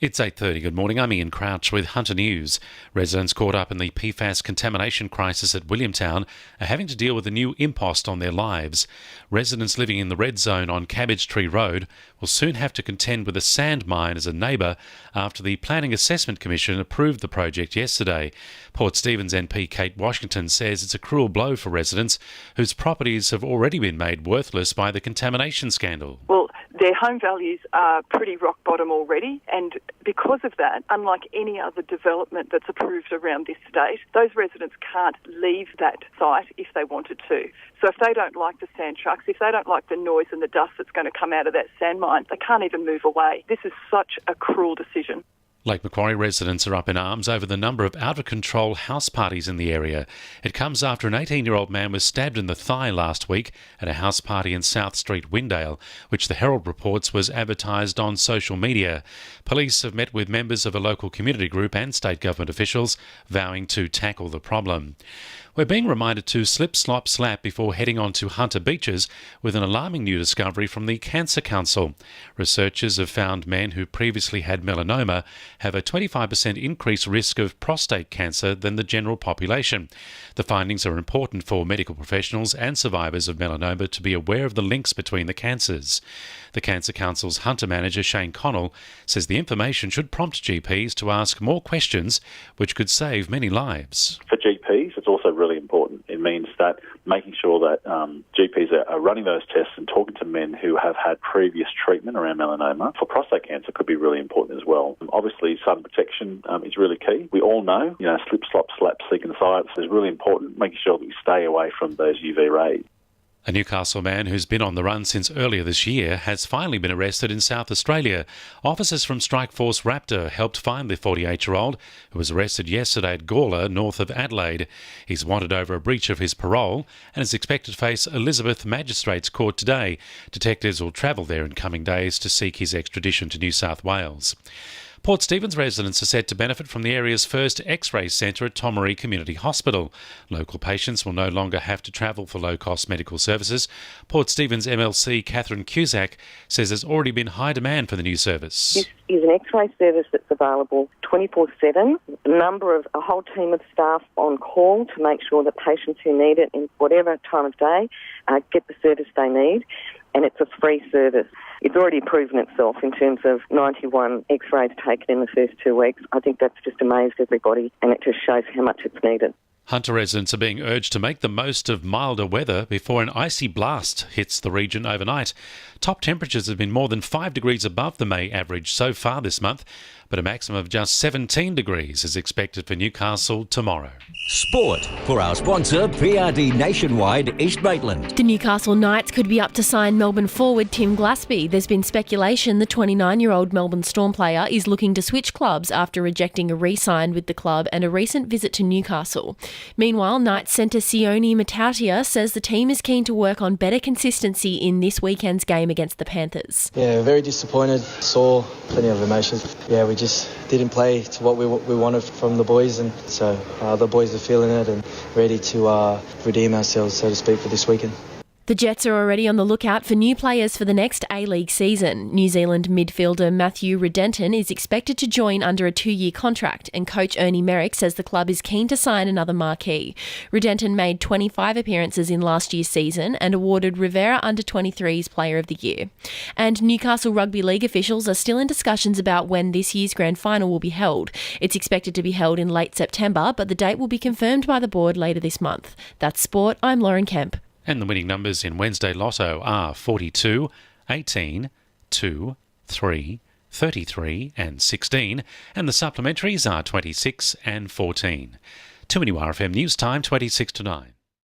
It's 8:30. Good morning. I'm Ian Crouch with Hunter News. Residents caught up in the PFAS contamination crisis at Williamtown are having to deal with a new impost on their lives. Residents living in the red zone on Cabbage Tree Road will soon have to contend with a sand mine as a neighbour after the Planning Assessment Commission approved the project yesterday. Port Stephens MP Kate Washington says it's a cruel blow for residents whose properties have already been made worthless by the contamination scandal. Well, their home values are pretty rock bottom already, and because of that, unlike any other development that's approved around this state, those residents can't leave that site if they wanted to. So if they don't like the sand trucks, if they don't like the noise and the dust that's going to come out of that sand mine, they can't even move away. This is such a cruel decision. Lake Macquarie residents are up in arms over the number of out-of-control house parties in the area. It comes after an 18-year-old man was stabbed in the thigh last week at a house party in South Street, Windale, which the Herald reports was advertised on social media. Police have met with members of a local community group and state government officials, vowing to tackle the problem. We're being reminded to slip, slop, slap before heading on to Hunter Beaches with an alarming new discovery from the Cancer Council. Researchers have found men who previously had melanoma have a 25% increased risk of prostate cancer than the general population. The findings are important for medical professionals and survivors of melanoma to be aware of the links between the cancers. The Cancer Council's Hunter manager, Shane Connell, says the information should prompt GPs to ask more questions, which could save many lives. For GPs, it's also really important. It means that making sure that GPs are running those tests and talking to men who have had previous treatment around melanoma for prostate cancer could be really important as well. Obviously, sun protection is really key. We all know, slip, slop, slap, seek and science is really important, making sure that we stay away from those UV rays. A Newcastle man who's been on the run since earlier this year has finally been arrested in South Australia. Officers from Strike Force Raptor helped find the 48-year-old who was arrested yesterday at Gawler, north of Adelaide. He's wanted over a breach of his parole and is expected to face Elizabeth Magistrates Court today. Detectives will travel there in coming days to seek his extradition to New South Wales. Port Stephens residents are set to benefit from the area's first X-ray centre at Tomaree Community Hospital. Local patients will no longer have to travel for low-cost medical services. Port Stephens MLC Catherine Cusack says there's already been high demand for the new service. This is an X-ray service that's available 24/7. A whole team of staff on call to make sure that patients who need it in whatever time of day get the service they need. And it's a free service. It's already proven itself in terms of 91 X-rays taken in the first 2 weeks. I think that's just amazed everybody, and it just shows how much it's needed. Hunter residents are being urged to make the most of milder weather before an icy blast hits the region overnight. Top temperatures have been more than 5 degrees above the May average so far this month, but a maximum of just 17 degrees is expected for Newcastle tomorrow. Sport for our sponsor, PRD Nationwide East Maitland. The Newcastle Knights could be up to sign Melbourne forward Tim Glaspie. There's been speculation the 29-year-old Melbourne Storm player is looking to switch clubs after rejecting a re-sign with the club and a recent visit to Newcastle. Meanwhile, Knights centre Sione Matautia says the team is keen to work on better consistency in this weekend's game against the Panthers. Yeah, very disappointed. Saw plenty of emotions. Yeah, we just didn't play to what we wanted from the boys, and so the boys are feeling it and ready to redeem ourselves, so to speak, for this weekend. The Jets are already on the lookout for new players for the next A-League season. New Zealand midfielder Matthew Redenton is expected to join under a 2-year contract, and coach Ernie Merrick says the club is keen to sign another marquee. Redenton made 25 appearances in last year's season and awarded Rivera Under-23's Player of the Year. And Newcastle Rugby League officials are still in discussions about when this year's grand final will be held. It's expected to be held in late September, but the date will be confirmed by the board later this month. That's Sport. I'm Laren Kemp. And the winning numbers in Wednesday Lotto are 42, 18, 2, 3, 33 and 16, and the supplementaries are 26 and 14. 2NURFM News Time, 26 to 9.